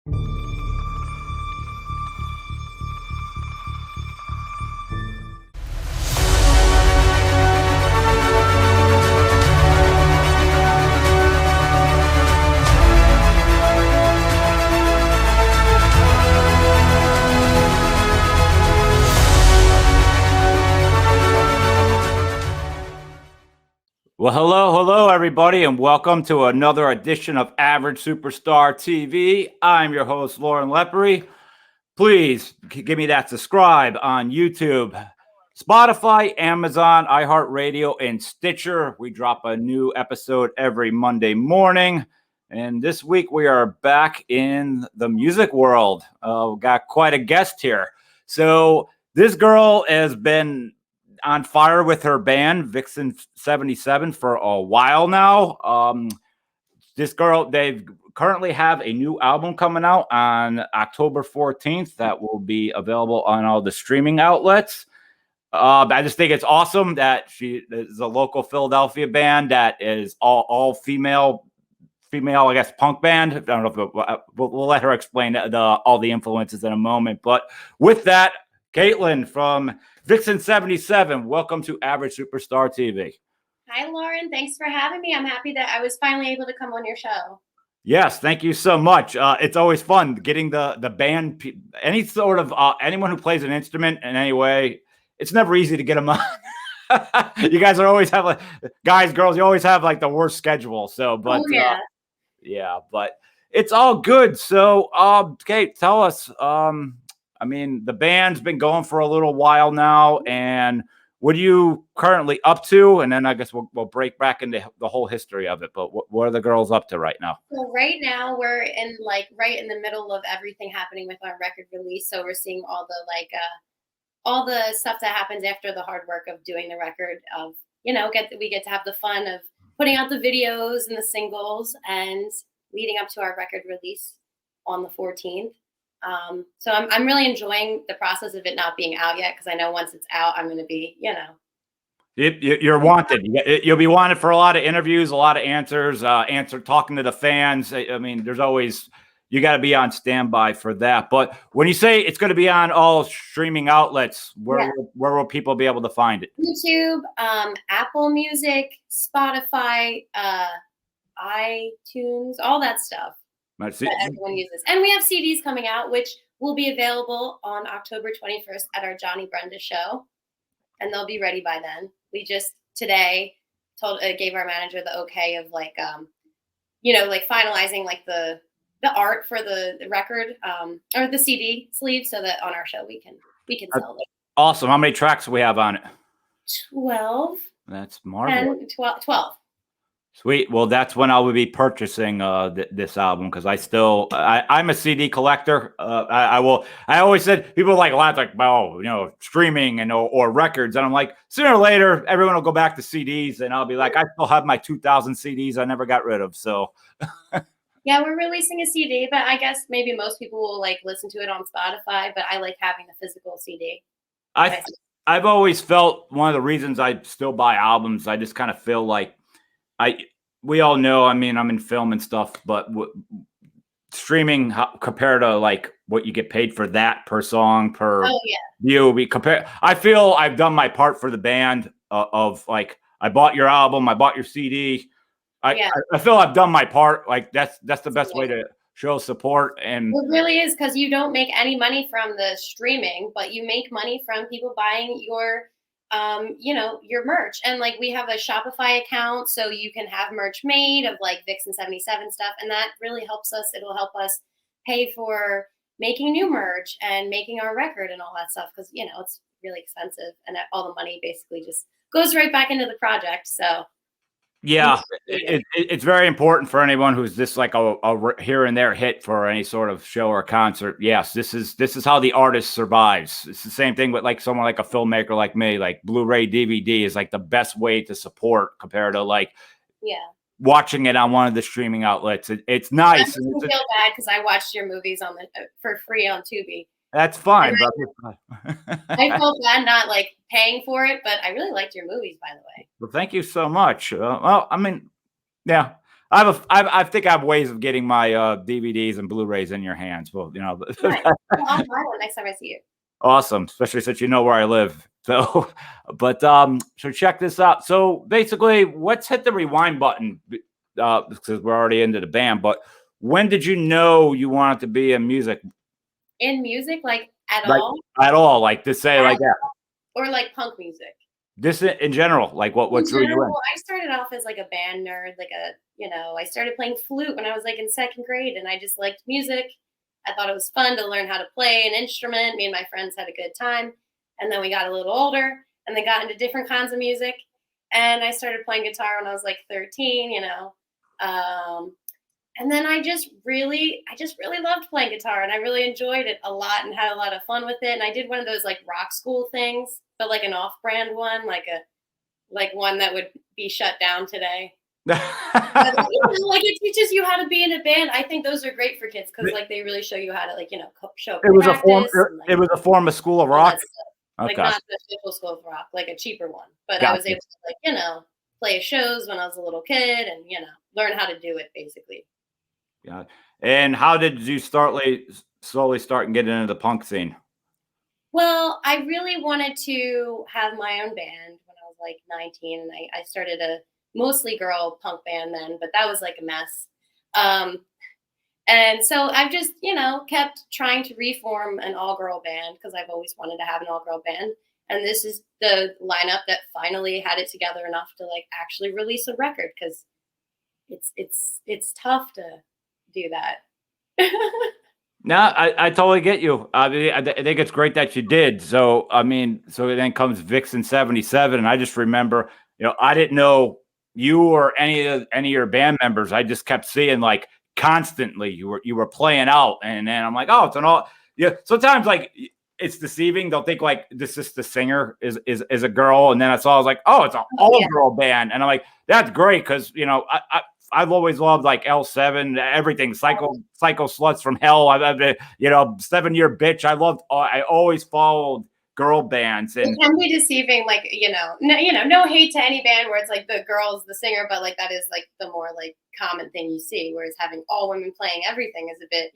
Well, hello, everybody, and welcome to another edition of Average Superstar TV. I'm your host, Lauren Lepre. Please give me that subscribe on YouTube, Spotify, Amazon, iHeartRadio, and Stitcher. We drop a new episode every Monday morning. And this week we are back in the music world. We've got quite a guest here. So this girl has been on fire with her band Vixen 77 for a while now. This girl, they currently have a new album coming out on October 14th that will be available on all the streaming outlets. I just think it's awesome that she is a local Philadelphia band that is all female, I guess, punk band. I don't know if we'll let her explain all the influences in a moment. But with that, Caitlin from Vixen 77, welcome to Average Superstar TV. Hi, Lauren. Thanks for having me. I'm happy that I was finally able to come on your show. Yes, thank you so much. It's always fun getting the band, any sort of anyone who plays an instrument in any way. It's never easy to get them on. You guys are always have like guys, girls. You always have like the worst schedule. So, but yeah, but it's all good. So, Cait, tell us. I mean, the band's been going for a little while now, and what are you currently up to? And then I guess we'll break back into the whole history of it. But what are the girls up to right now? So right now we're in right in the middle of everything happening with our record release. So we're seeing all the stuff that happens after the hard work of doing the record. Of we get to have the fun of putting out the videos and the singles, and leading up to our record release on the 14th. So I'm really enjoying the process of it not being out yet, because I know once it's out, I'm going to be, You're wanted. You'll be wanted for a lot of interviews, a lot of answers, talking to the fans. I mean, there's always, you got to be on standby for that. But when you say it's going to be on all streaming outlets, where will people be able to find it? YouTube, Apple Music, Spotify, iTunes, all that stuff. That everyone uses. And we have CDs coming out, which will be available on October 21st at our Johnny Brenda show, and they'll be ready by then. We just today gave our manager the okay of finalizing the art for the record or the CD sleeve, so that on our show we can sell it. Awesome. How many tracks do we have on it? 12. That's marvelous. 12. Sweet. Well, that's when I will be purchasing this album, because I'm a CD collector. I always said, people laugh streaming and or records, and I'm like, sooner or later everyone will go back to CDs, and I'll be like, I still have my 2,000 CDs I never got rid of. So yeah, we're releasing a CD, but I guess maybe most people will listen to it on Spotify. But I like having the physical CD. I've always felt one of the reasons I still buy albums, I just kind of feel like, we all know, I mean, I'm in film and stuff, but streaming compared to what you get paid for that per song, per view, I feel I've done my part for the band I bought your album, I bought your CD. I feel I've done my part. That's the best way to show support. And it really is, because you don't make any money from the streaming, but you make money from people buying your your merch. And we have a Shopify account, so you can have merch made of Vixen 77 stuff, and that really helps us. It'll help us pay for making new merch and making our record and all that stuff, because it's really expensive, and all the money basically just goes right back into the project. So yeah, it's very important for anyone who's just a here and there hit for any sort of show or concert. Yes, this is how the artist survives. It's the same thing with someone like a filmmaker like me. Blu-ray DVD is the best way to support compared to watching it on one of the streaming outlets. It's nice. I feel bad because I watched your movies for free on Tubi. That's fine. I felt bad not paying for it, but I really liked your movies, by the way. Well, thank you so much. Well, I mean, yeah, I think I have ways of getting my DVDs and Blu-rays in your hands. Well, Right. Well, I'll buy one next time I see you. awesome, especially since you know where I live. So, but so check this out. So basically, let's hit the rewind button because we're already into the band. But when did you know you wanted to be in music? In music, like at Like all, at all? Like to say like that? or like punk music. This in general, like what In drew you general, in? I started off as like a band nerd, I started playing flute when I was like in second grade, and I just liked music. I thought it was fun to learn how to play an instrument. Me and my friends had a good time. And then we got a little older and then got into different kinds of music. And I started playing guitar when I was like 13. Um, and then I just really loved playing guitar, and I really enjoyed it a lot and had a lot of fun with it. And I did one of those like rock school things, but like an off-brand one, like one that would be shut down today. But, like it teaches you how to be in a band. I think those are great for kids because like they really show you how to show up It to was a form. practice and It was a form of School of all Rock. that stuff. Like Okay, not the typical School of Rock, like a cheaper one. But I was gotcha. able to play shows when I was a little kid and learn how to do it basically. Yeah. And how did you slowly start and get into the punk scene? Well, I really wanted to have my own band when I was like 19, and I started a mostly girl punk band then, but that was like a mess. Um, and so I've just, kept trying to reform an all girl band because I've always wanted to have an all girl band. And this is the lineup that finally had it together enough to like actually release a record because it's tough to do that. No, I totally get you. I mean, I think it's great that you did. So, I mean, so then comes Vixen 77. And I just remember, I didn't know you or any of your band members. I just kept seeing like constantly you were playing out. And then I'm like, oh, it's an all, yeah. Sometimes like it's deceiving. They'll think like this is the singer is a girl. And then I was like, oh, it's an Oh, all yeah. girl band. And I'm like, that's great. Cause I've always loved like L7, everything, Psycho Sluts from Hell. I've been, 7-Year Bitch. I always followed girl bands, It and can be deceiving, like, no hate to any band where it's like the girl's the singer, but like that is like the more like common thing you see, whereas having all women playing everything is a bit,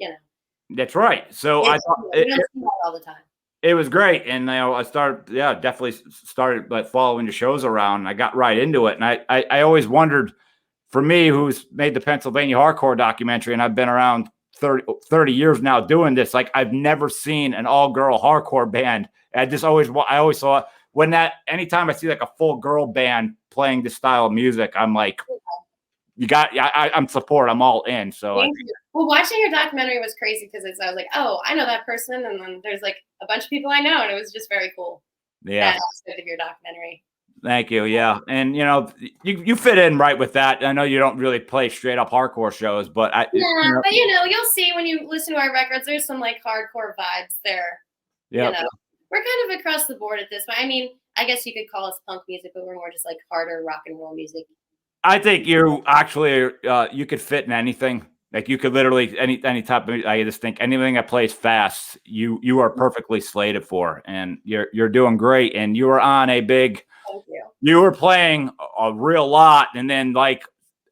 that's right. So I thought you don't see that all the time. it was great, and I started, yeah, definitely started like following the shows around. And I got right into it, and I always wondered, for me, who's made the Pennsylvania hardcore documentary, and I've been around 30 years now doing this, like I've never seen an all-girl hardcore band. I always saw when anytime I see like a full girl band playing this style of music, I'm like, I'm support, I'm all in. So Thank you. Well, watching your documentary was crazy because I was like, oh, I know that person, and then there's like a bunch of people I know, and it was just very cool. yeah. That aspect of your documentary. Thank you. Yeah. And you fit in right with that. I know you don't really play straight up hardcore shows, but Yeah, but you'll see when you listen to our records, there's some like hardcore vibes there. yeah. We're kind of across the board at this point. I mean, I guess you could call us punk music, but we're more just like harder rock and roll music. I think you actually you could fit in anything. Like you could literally any type of. I just think anything that plays fast, you are perfectly slated for, and you're doing great. And you were on a big. Thank you. You were playing a real lot, and then like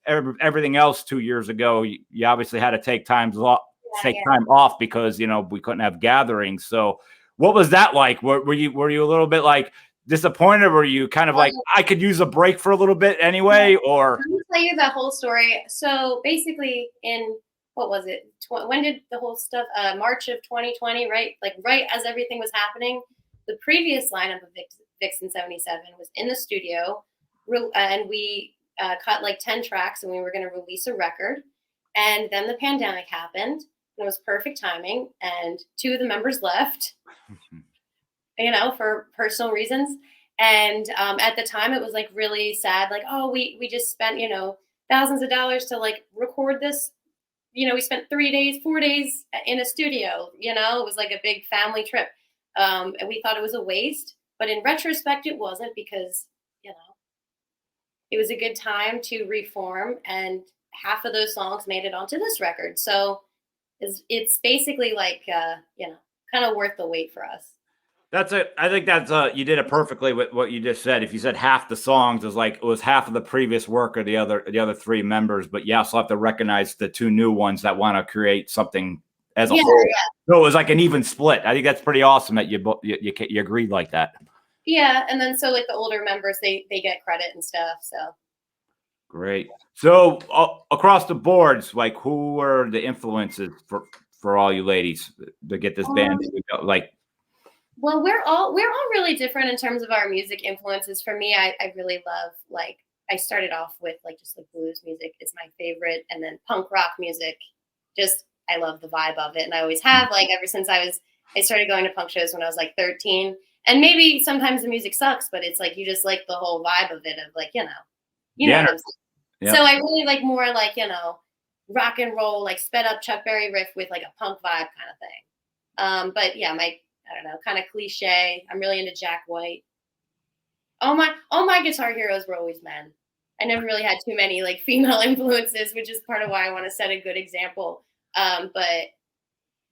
everything else 2 years ago, you obviously had to take time off because we couldn't have gatherings. So, what was that like? Were you a little bit like disappointed? Were you kind of like I could use a break for a little bit anyway? Or let me tell you the whole story. So basically, in what was it? When did the whole stuff? March of 2020, right? Like right as everything was happening, the previous lineup of Vixen 77 was in the studio, and we cut like 10 tracks, and we were going to release a record. And then the pandemic happened. And it was perfect timing, and 2 of the members left. For personal reasons. And at the time, it was like really sad. Like, oh, we just spent thousands of dollars to like record this. We spent 3 days, 4 days in a studio. It was like a big family trip, and we thought it was a waste. But in retrospect, it wasn't because it was a good time to reform, and half of those songs made it onto this record. So it's basically like kind of worth the wait for us. I think that's you did it perfectly with what you just said. If you said half the songs is like it was half of the previous work of the other three members, but you also have to recognize the two new ones that want to create something as a whole. Yeah. So it was like an even split. I think that's pretty awesome that you agreed like that. Yeah, and then so like the older members, they get credit and stuff. So Great. So across the boards, like who were the influences for all you ladies to get this band? Like, well, we're all really different in terms of our music influences. For me, I really love like I started off with like just like blues music is my favorite, and then punk rock music. Just I love the vibe of it, and I always have like ever since I started going to punk shows when I was like 13. And maybe sometimes the music sucks, but it's like you just like the whole vibe of it of like you know what I'm saying. Yeah. So I really like more like rock and roll, like sped up Chuck Berry riff with like a punk vibe kind of thing. But yeah, I don't know, kind of cliche. I'm really into Jack White. All my guitar heroes were always men. I never really had too many like female influences, which is part of why I want to set a good example. But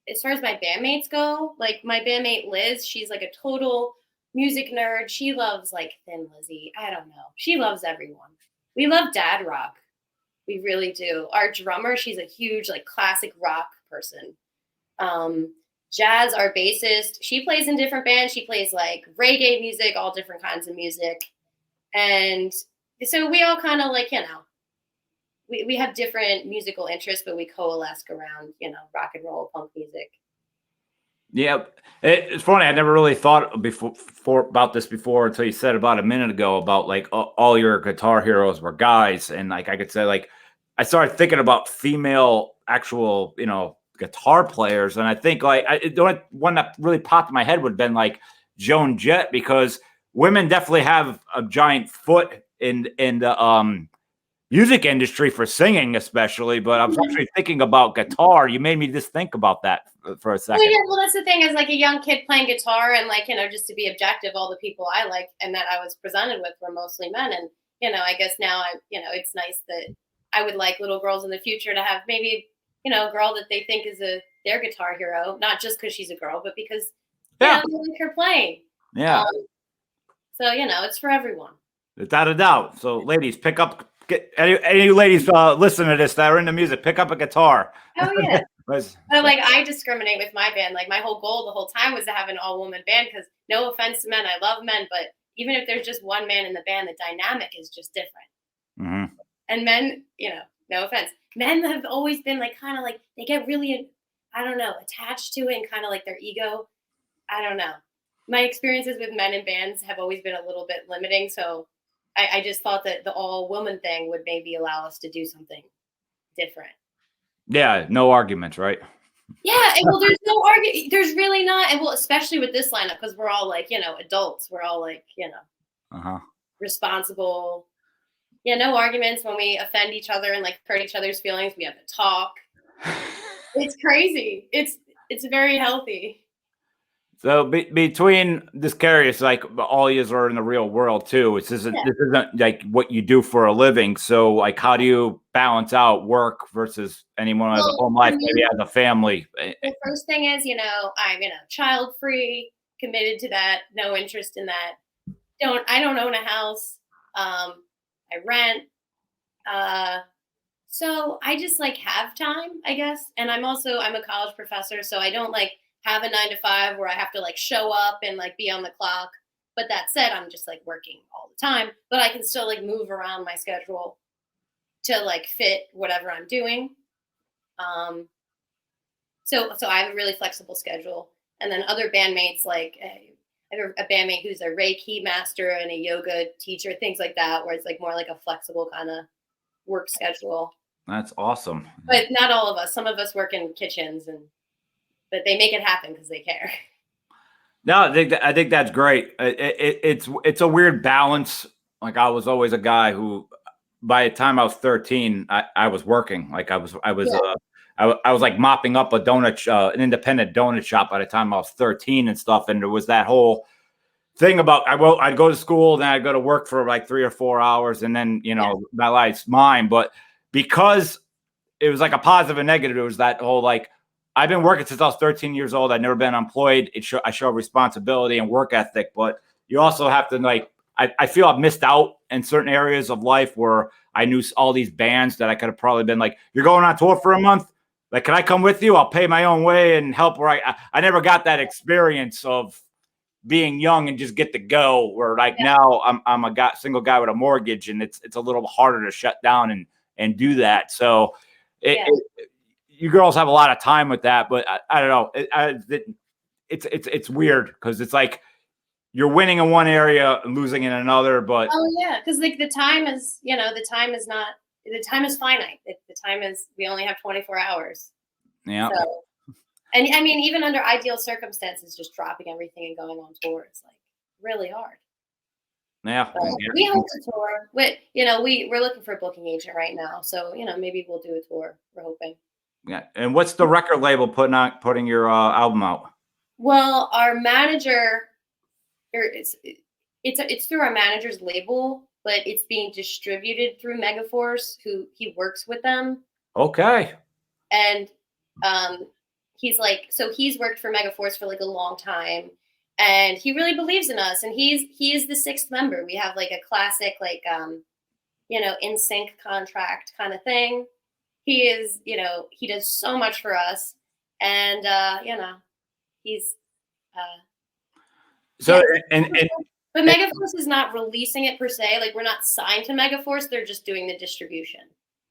as far as my bandmates go, like my bandmate Liz, she's like a total music nerd. She loves like Thin Lizzy. I don't know. She loves everyone. We love dad rock. We really do. Our drummer, she's a huge like classic rock person. Jazz, our bassist, she plays in different bands. She plays like reggae music, all different kinds of music. And so we all kind of like, we have different musical interests, but we coalesce around, rock and roll, punk music. Yeah, it's funny. I never really thought about this before until you said about a minute ago about like all your guitar heroes were guys, and like I could say like I started thinking about female actual guitar players, and I think like the only one that really popped in my head would have been like Joan Jett, because women definitely have a giant foot in the music industry for singing, especially. But I was actually thinking about guitar. You made me just think about that for a second. Well, that's the thing, as like a young kid playing guitar, and like just to be objective, all the people I like and that I was presented with were mostly men. And I guess now it's nice that I would like little girls in the future to have maybe a girl that they think is their guitar hero, not just because she's a girl, but because they like her playing. Yeah. So it's for everyone. Without a doubt. So ladies, pick up. Any ladies listen to this that are into music, pick up a guitar. Oh yeah. But like I discriminate with my band. Like my whole goal the whole time was to have an all-woman band, because no offense to men, I love men, but even if there's just one man in the band, the dynamic is just different. Mm-hmm. And men, no offense, men have always been like kind of like they get really, I don't know, attached to it and kind of like their ego. I don't know. My experiences with men in bands have always been a little bit limiting, so I just thought that the all-woman thing would maybe allow us to do something different. Yeah, no arguments, right? Yeah, and well, there's no argument. There's really not, and well, especially with this lineup, because we're all like, adults. We're all like, responsible. Yeah, no arguments. When we offend each other and like hurt each other's feelings, we have to talk. It's crazy. It's very healthy. So between this curious, like all yous are in the real world too. This isn't like what you do for a living. So like, how do you balance out work versus anyone has a home life, maybe has a family? The first thing is, I'm child free, committed to that, no interest in that. I don't own a house. I rent. So I just like have time, I guess. And I'm a college professor, so I don't like have a 9-to-5 where I have to like show up and like be on the clock. But that said, I'm just like working all the time, but I can still like move around my schedule to like fit whatever I'm doing. So I have a really flexible schedule. And then other bandmates, like I have a bandmate who's a Reiki master and a yoga teacher, things like that, where it's like more like a flexible kind of work schedule. That's awesome. But not all of us. Some of us work in kitchens, but they make it happen because they care. No, I think that's great. It's a weird balance. Like I was always a guy who, by the time I was 13, I was working. Like I was like mopping up an independent donut shop by the time I was 13 and stuff. And there was that whole thing about I'd go to school, then I'd go to work for like 3 or 4 hours, and then my life's mine. But because it was like a positive and negative, it was that whole like I've been working since I was 13 years old. I've never been employed. I show responsibility and work ethic, but you also have to like, I feel I've missed out in certain areas of life where I knew all these bands that I could have probably been like, you're going on tour for a month. Like, can I come with you? I'll pay my own way and help. Where I never got that experience of being young and just get to go. Where like now I'm a single guy with a mortgage, and it's a little harder to shut down and do that. So you girls have a lot of time with that, but I don't know. It's weird because it's like you're winning in one area and losing in another. But because like the time is, the time is finite. The time is, we only have 24 hours. Yeah. So, and I mean, even under ideal circumstances, just dropping everything and going on tour is like really hard. Yeah. We hope to tour. We're looking for a booking agent right now, so maybe we'll do a tour. We're hoping. Yeah. And what's the record label putting your album out? Well, our manager, it's through our manager's label, but it's being distributed through Megaforce, who he works with them. Okay. And he's worked for Megaforce for like a long time, and he really believes in us. And he is the sixth member. We have like a classic in sync contract kind of thing. He is, he does so much for us, and he's but Megaforce is not releasing it per se. Like, we're not signed to Megaforce; they're just doing the distribution.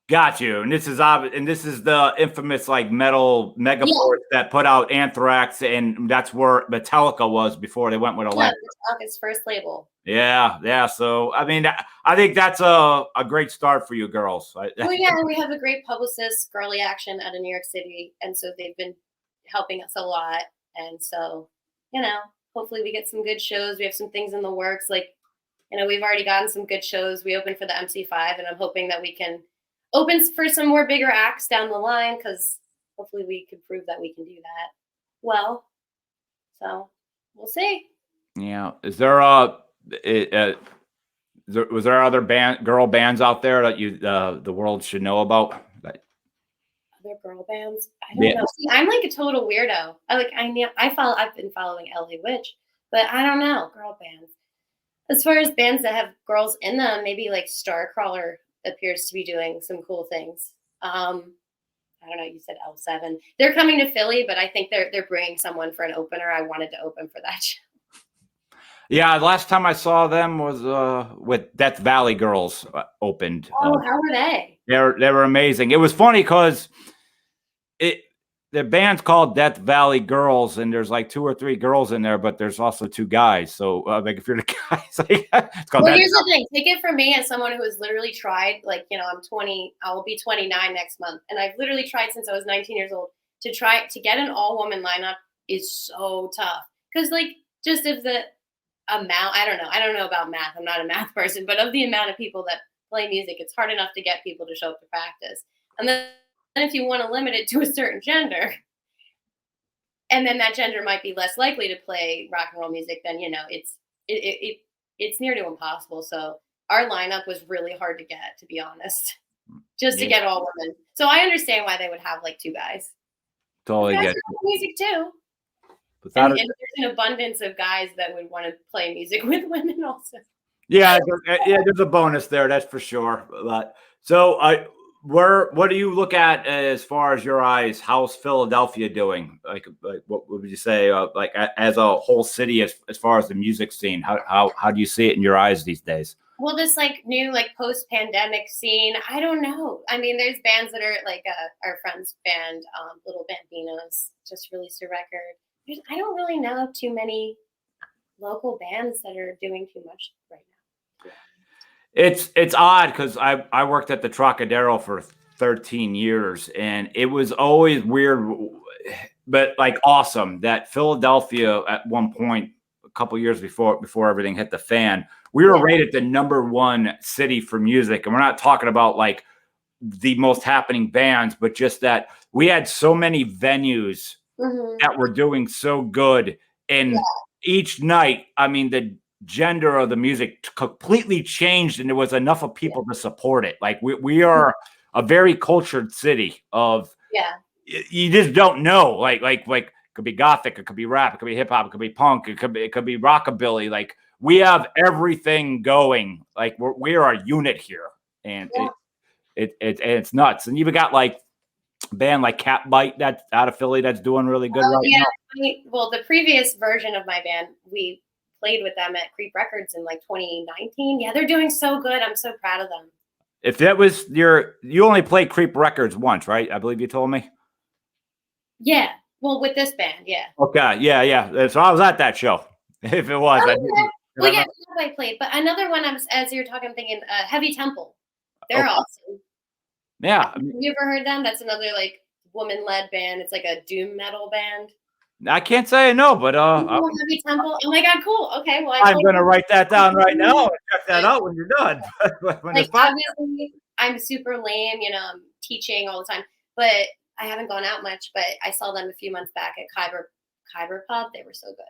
Got you. And this is the infamous like metal Megaforce that put out Anthrax, and that's where Metallica was before they went with Electric. Metallica's first label. Yeah. So I mean, I think that's a great start for you girls. Well, yeah, we have a great publicist, Girly Action, out of New York City, and so they've been helping us a lot. And so, hopefully we get some good shows. We have some things in the works. Like, we've already gotten some good shows. We opened for the MC5, and I'm hoping that we can open for some more bigger acts down the line, because hopefully we can prove that we can do that well. So we'll see. Yeah. Is there was there other girl bands out there that the world should know about? Other girl bands? I don't know. See, I'm like a total weirdo. I've been following LA Witch, but I don't know girl bands. As far as bands that have girls in them, maybe like Starcrawler appears to be doing some cool things. I don't know. You said L7. They're coming to Philly, but I think they're bringing someone for an opener. I wanted to open for that show. Yeah, last time I saw them was with Death Valley Girls opened. Oh, how were they? They were amazing. It was funny because the band's called Death Valley Girls, and there's like 2 or 3 girls in there, but there's also 2 guys. So like if you're the guys, like, it's called. Well, here's the thing. Take it from me as someone who has literally tried. Like, I'm 20. I will be 29 next month, and I've literally tried since I was 19 years old to get an all-woman lineup is so tough. Because like just if the amount, I don't know about math. I'm not a math person, but of the amount of people that play music, it's hard enough to get people to show up to practice. And then if you want to limit it to a certain gender, and then that gender might be less likely to play rock and roll music, then it's near to impossible. So our lineup was really hard to get, to be honest, just to get all women. So I understand why they would have like 2 guys. Totally get music too. And there's an abundance of guys that would want to play music with women also. Yeah, there's a bonus there, that's for sure. But so what do you look at as far as your eyes? How's Philadelphia doing? Like what would you say? Like as a whole city, as far as the music scene, how do you see it in your eyes these days? Well, this like new like post-pandemic scene, I don't know. I mean, there's bands that are like our friend's band, Little Bambinos, just released a record. I don't really know too many local bands that are doing too much right now. It's odd because I worked at the Trocadero for 13 years, and it was always weird, but like awesome that Philadelphia at one point a couple years before everything hit the fan, we were rated the #1 city for music, and we're not talking about like the most happening bands, but just that we had so many venues that were doing so good, and each night, I mean, the gender of the music completely changed, and there was enough of people to support it. Like we are a very cultured city of you just don't know. Like it could be gothic, it could be rap, it could be hip hop, it could be punk, it could be rockabilly. Like we have everything going. Like we're a unit here, and Yeah. it's nuts. And you've got like a band like Catbite that's out of Philly that's doing really good right now. Well, the previous version of my band, we played with them at Creep Records in like 2019. Yeah, they're doing so good. I'm so proud of them. If that was you only played Creep Records once, right? I believe you told me. Yeah. Well, with this band, yeah. Okay. Yeah. So I was at that show. If it was, Well, yeah, I played. But another one, as you're talking, I'm thinking Heavy Temple. They're awesome. Yeah. Have you ever heard them? That's another like woman-led band. It's like a doom metal band. I can't say no, but Heavy Temple. Oh my God, cool. Okay, well, I'm gonna write that down right now and check that out when you're done. Like obviously, I'm super lame. I'm teaching all the time, but I haven't gone out much. But I saw them a few months back at Khyber Pub. They were so good.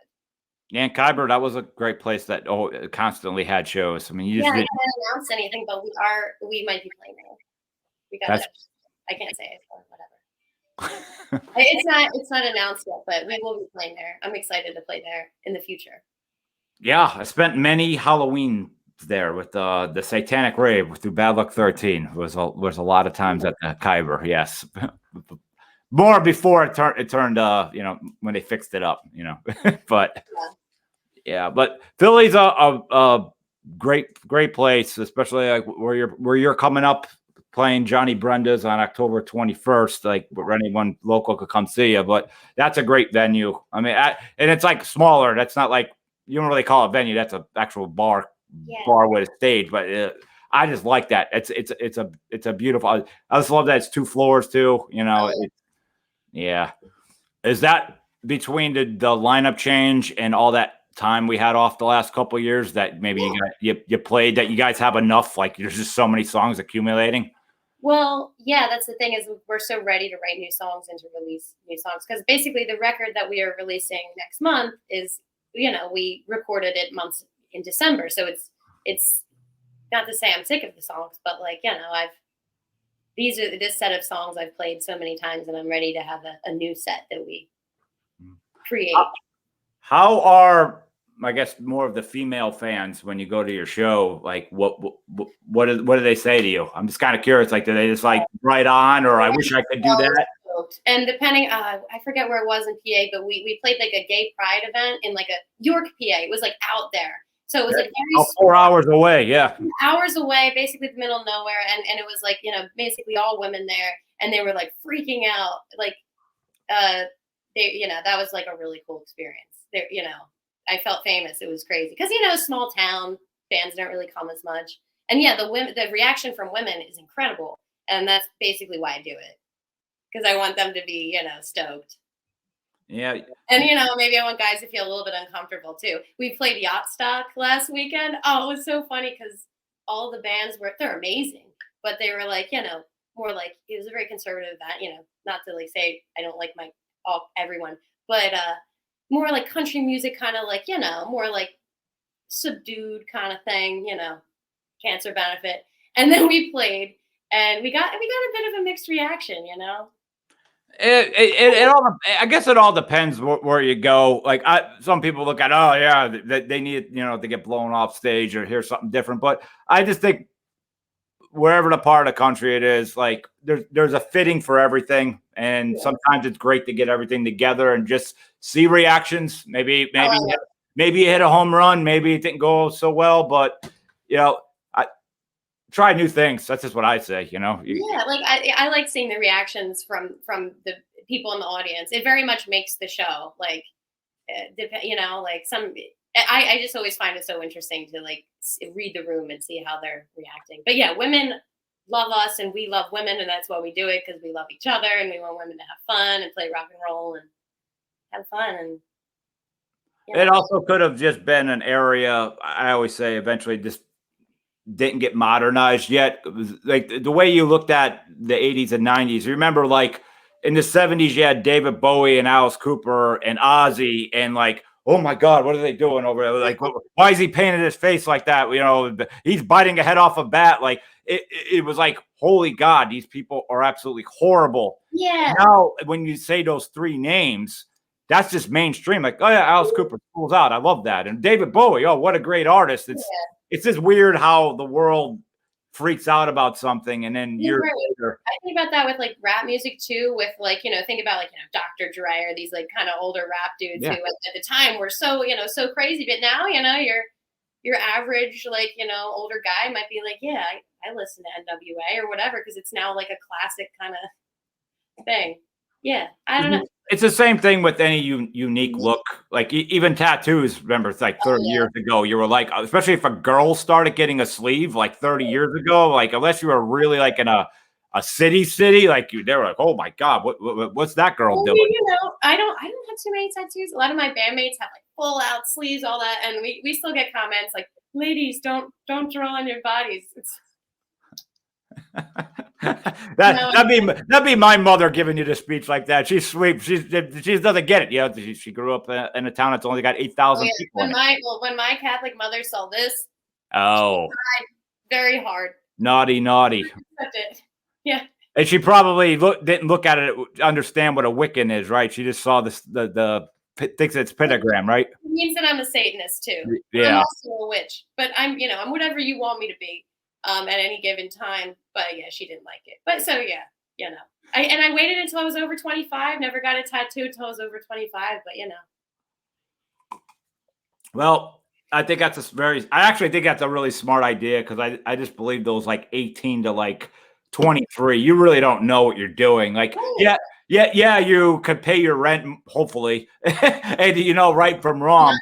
Yeah, and Khyber, that was a great place that constantly had shows. I mean, you just I didn't announce anything, but we might be playing there. We got it. I can't say it, or whatever. It's not announced yet, but we will be playing there. I'm excited to play there in the future. Yeah, I spent many Halloween there with the Satanic Rave through Bad Luck 13. Was a lot of times at the Khyber. Yes, more before it turned when they fixed it up. But yeah, but Philly's a great place, especially like where you're coming up. Playing Johnny Brenda's on October 21st, like where anyone local could come see you. But that's a great venue. I mean, and it's like smaller. That's not like you don't really call it a venue. That's an actual bar with a stage. But I just like that. It's a beautiful. I just love that it's 2 floors too. Yeah. Is that between the lineup change and all that time we had off the last couple of years that maybe you played that you guys have enough? Like there's just so many songs accumulating. Well, yeah, that's the thing is we're so ready to write new songs and to release new songs because basically the record that we are releasing next month is, we recorded it months in December. So it's not to say I'm sick of the songs, but like, this set of songs I've played so many times and I'm ready to have a new set that we create. How are, I guess, more of the female fans when you go to your show? Like, what do they say to you? I'm just kind of curious. Like, do they just like right on, or I wish I could do that? And depending, I forget where it was in PA, but we played like a gay pride event in like a York, PA. It was like out there, so it was like very 4 hours away. Yeah, hours away, basically the middle of nowhere, and it was like basically all women there, and they were like freaking out, like that was like a really cool experience. There, I felt famous. It was crazy because small town fans don't really come as much, and the reaction from women is incredible, and that's basically why I do it because I want them to be stoked. Yeah, and maybe I want guys to feel a little bit uncomfortable too. We played Yacht Stock last weekend. Oh, it was so funny because all the bands they're amazing, but they were like more like it was a very conservative event. Not to like say I don't like everyone, but more like country music, kind of like, more like subdued kind of thing, cancer benefit. And then we played and we got a bit of a mixed reaction, It all, I guess it all depends where you go. Like some people look at, oh yeah, they need, to get blown off stage or hear something different. But I just think wherever the part of the country it is, like there's a fitting for everything. And sometimes it's great to get everything together and just see reactions. Maybe you hit a home run. Maybe it didn't go so well, but I try new things. That's just what I say, Yeah, like I like seeing the reactions from the people in the audience. It very much makes the show. Like, like I just always find it so interesting to like read the room and see how they're reacting. But yeah, women love us and we love women, and that's why we do it, because we love each other and we want women to have fun and play rock and roll and have fun. And it also could have just been an area, I always say, eventually just didn't get modernized yet. It was like the way you looked at the 80s and 90s. Remember, like in the 70s, you had David Bowie and Alice Cooper and Ozzy, and like, oh my God, what are they doing over there? Like, why is he painting his face like that? He's biting a head off a bat. Like it was like, holy God, these people are absolutely horrible. Yeah. Now, when you say those three names, that's just mainstream. Like, oh yeah, Alice Cooper, School's Out. I love that. And David Bowie, oh, what a great artist. It's just weird how the world freaks out about something, and then You're years right. later. I think about that with like rap music too, with like, think about like, Dr. Dre or these like kind of older rap dudes who at the time were so, so crazy. But now, your average, like, older guy might be like, yeah, I listen to NWA or whatever, because it's now like a classic kind of thing. Yeah. I don't know. It's the same thing with any unique look. Like even tattoos, remember, it's like 30 years ago, you were like, especially if a girl started getting a sleeve like 30 years ago, like unless you were really like in a city, like they were like, oh my God, what's that girl doing? I don't have too many tattoos. A lot of my bandmates have like full out sleeves, all that, and we still get comments like, ladies, don't draw on your bodies. It's that'd be my mother giving you the speech like that. She's sweet. She doesn't get it. She grew up in a town that's only got 8,000 people. When my Catholic mother saw this, she cried very hard. Naughty. Yeah. And she probably didn't look at it, understand what a Wiccan is, right? She just saw the thinks it's pentagram, right? It means that I'm a Satanist too. Yeah. I'm also a witch, but I'm whatever you want me to be at any given time. But yeah, she didn't like it. But so yeah, I waited until I was over 25. Never got a tattoo until I was over 25. But Well, I think that's I actually think that's a really smart idea, because I just believe those like 18 to like 23, you really don't know what you're doing. Like, yeah, you could pay your rent, hopefully, and right from wrong,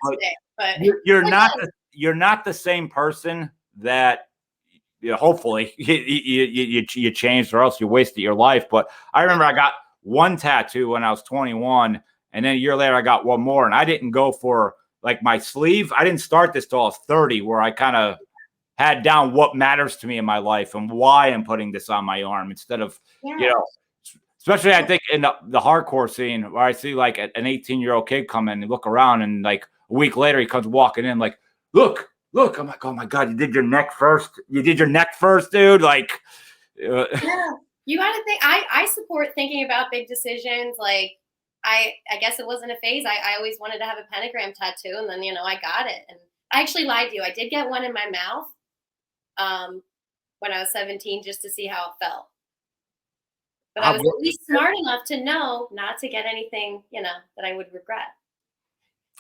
but you're not the same person that hopefully you changed, or else you wasted your life. But I remember I got one tattoo when I was 21, and then a year later I got one more, and I didn't go for like my sleeve. I didn't start this till I was 30, where I kind of had down what matters to me in my life and why I'm putting this on my arm, instead of, especially I think in the hardcore scene, where I see like an 18-year-old kid come in and look around, and like a week later he comes walking in like, look. I'm like, oh my God, you did your neck first. Dude. Like, yeah, you got to think. I support thinking about big decisions. Like, I guess it wasn't a phase. I always wanted to have a pentagram tattoo, and then I got it. And I actually lied to you. I did get one in my mouth when I was 17, just to see how it felt. But I was at least smart enough to know not to get anything, that I would regret.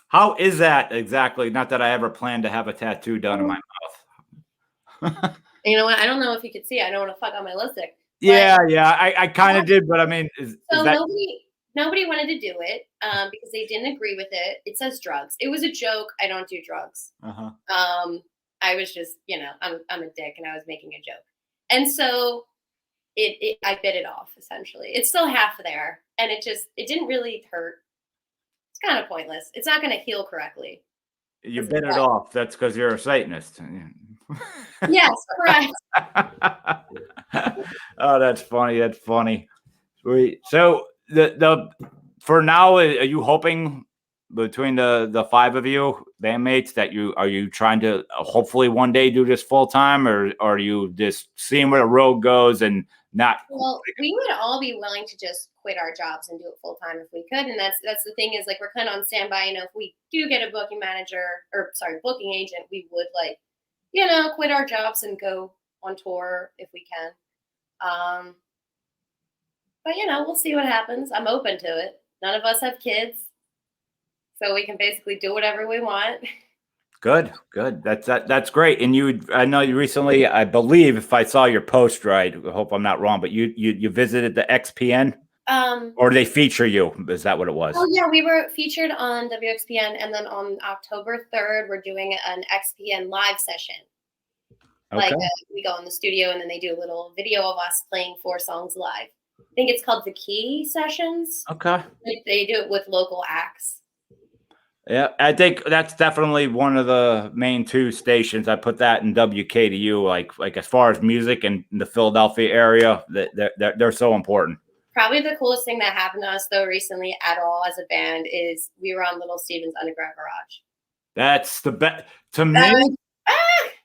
How is that exactly? Not that I ever planned to have a tattoo done in my mouth. You know what? I don't know if you could see. I don't want to fuck on my lipstick. Yeah. I kind of did, but I mean, is that... Nobody wanted to do it because they didn't agree with it. It says drugs. It was a joke. I don't do drugs. I was just, I'm a dick, and I was making a joke. And so I bit it off, essentially. It's still half there, and it didn't really hurt. It's kind of pointless. It's not going to heal correctly. You bit it off. That's because you're a Satanist. Yes, correct. Oh, that's funny. Sweet. So for now, are you hoping, between the five of you bandmates, that are you trying to hopefully one day do this full time, or are you just seeing where the road goes and not? Well, we would all be willing to just quit our jobs and do it full time if we could. And that's the thing, is like, we're kind of on standby. If we do get a booking agent, we would quit our jobs and go on tour if we can. But we'll see what happens. I'm open to it. None of us have kids, so we can basically do whatever we want. Good. That's great. And I know you recently, I believe, if I saw your post right, I hope I'm not wrong, but you visited the XPN, or did they feature you? Is that what it was? Oh yeah, we were featured on WXPN, and then on October 3rd, we're doing an XPN live session. Okay. Like we go in the studio, and then they do a little video of us playing 4 songs live. I think it's called the Key Sessions. Okay. They do it with local acts. Yeah, I think that's definitely one of the main 2 stations. I put that in WKTU, like as far as music in the Philadelphia area, they're so important. Probably the coolest thing that happened to us, though, recently at all as a band, is we were on Little Steven's Underground Garage. That's the best to me.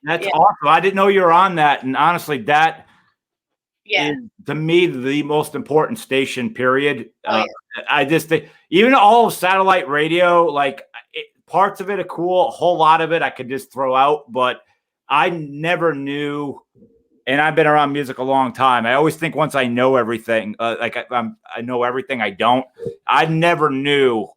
That's awesome. I didn't know you were on that, and honestly, Yeah. is, to me, the most important station, period. Oh, yeah. I just think even all of satellite radio, like parts of it are cool. A whole lot of it I could just throw out, but I never knew. And I've been around music a long time. I always think once I know everything, like I know everything. I don't. I never knew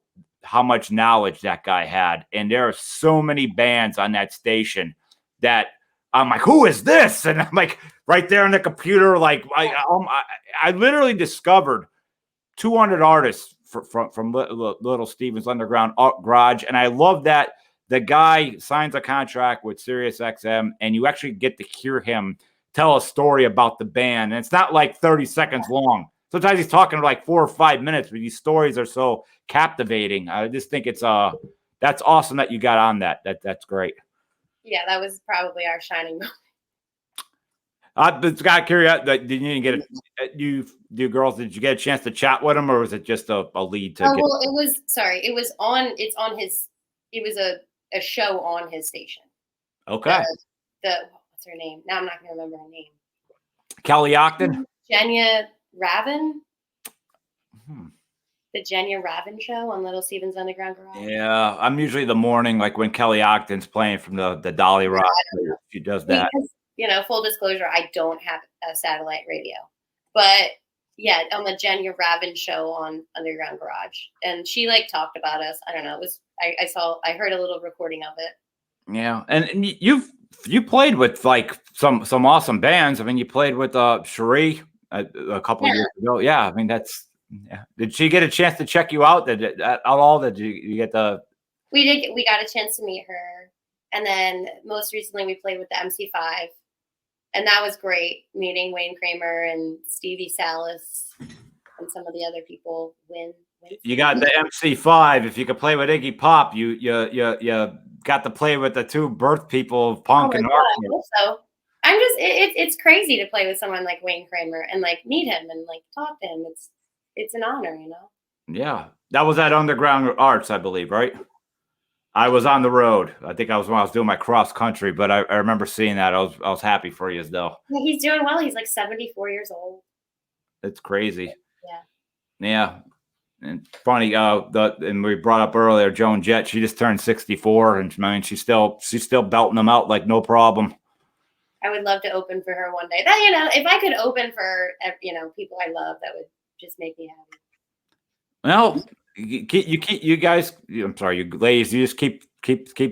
how much knowledge that guy had. And there are so many bands on that station that I'm like, who is this? And I'm like, right there on the computer, like I literally discovered 200 artists from Little Steven's Underground Garage, and I love that the guy signs a contract with Sirius XM, and you actually get to hear him tell a story about the band, and it's not like 30 seconds long. Sometimes he's talking like 4 or 5 minutes, but these stories are so captivating. I just think it's that's awesome that you got on that. That's great. Yeah, that was probably our shining moment. It's got curious. Did you get you girls? Did you get a chance to chat with him, or was it just a lead to? Oh, well, it was. Sorry, it was on. It's on his. It was a show on his station. Okay. The what's her name? Now I'm not going to remember her name. Kelly Ogden. Jenya Raven. The Jenya Raven show on Little Steven's Underground Garage. Yeah, I'm usually the morning, like when Kelly Ogden's playing from the Dolly Rock. She does that. Because, full disclosure, I don't have a satellite radio, but yeah, on the Jenya Raven show on Underground Garage, and she talked about us. I don't know. It was I heard a little recording of it. Yeah, and you played with some awesome bands. I mean, you played with Cherie a couple years ago. Yeah, I mean that's. Yeah. Did she get a chance to check you out? Did you get the? We did. We got a chance to meet her, and then most recently we played with the MC5, and that was great. Meeting Wayne Kramer and Stevie Salas and some of the other people. You got the MC5. If you could play with Iggy Pop, you got to play with the two birth people of punk and rock. So I'm just it's crazy to play with someone like Wayne Kramer and meet him and talk to him. It's an honor, Yeah, that was at Underground Arts, I believe, right? I was on the road. I think when I was doing my cross country, but I remember seeing that. I was happy for you, though. Yeah, he's doing well. He's 74 years old. It's crazy. Yeah. Yeah, and funny. And we brought up earlier, Joan Jett. She just turned 64, and I mean, she's still belting them out like no problem. I would love to open for her one day. That if I could open for people I love, that would just make me happy. Well, you guys. I'm sorry, you ladies. You just keep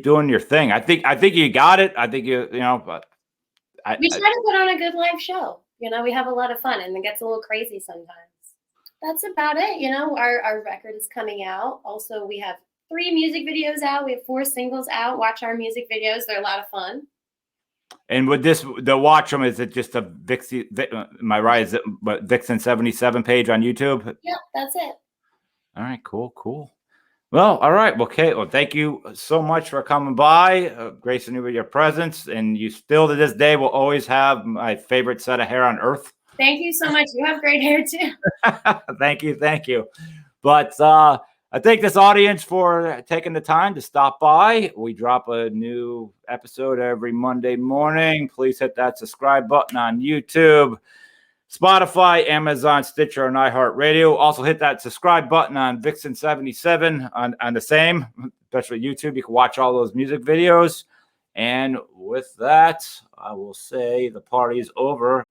doing your thing. I think you got it. I think but we try to put on a good live show. We have a lot of fun, and it gets a little crazy sometimes. That's about it. Our record is coming out. Also, we have 3 music videos out. We have 4 singles out. Watch our music videos; they're a lot of fun. And with the watch them, is it just a Vixen? Am I right? Is it Vixen 77 page on YouTube? Yeah, that's it. All right, cool. Well, all right. Well, Cait, thank you so much for coming by, gracing me with your presence. And you still to this day will always have my favorite set of hair on earth. Thank you so much. You have great hair too. Thank you. But I thank this audience for taking the time to stop by. We drop a new episode every Monday morning. Please hit that subscribe button on YouTube, Spotify, Amazon, Stitcher, and iHeartRadio. Also hit that subscribe button on Vixen 77 on the same, especially YouTube. You can watch all those music videos. And with that, I will say the party's over.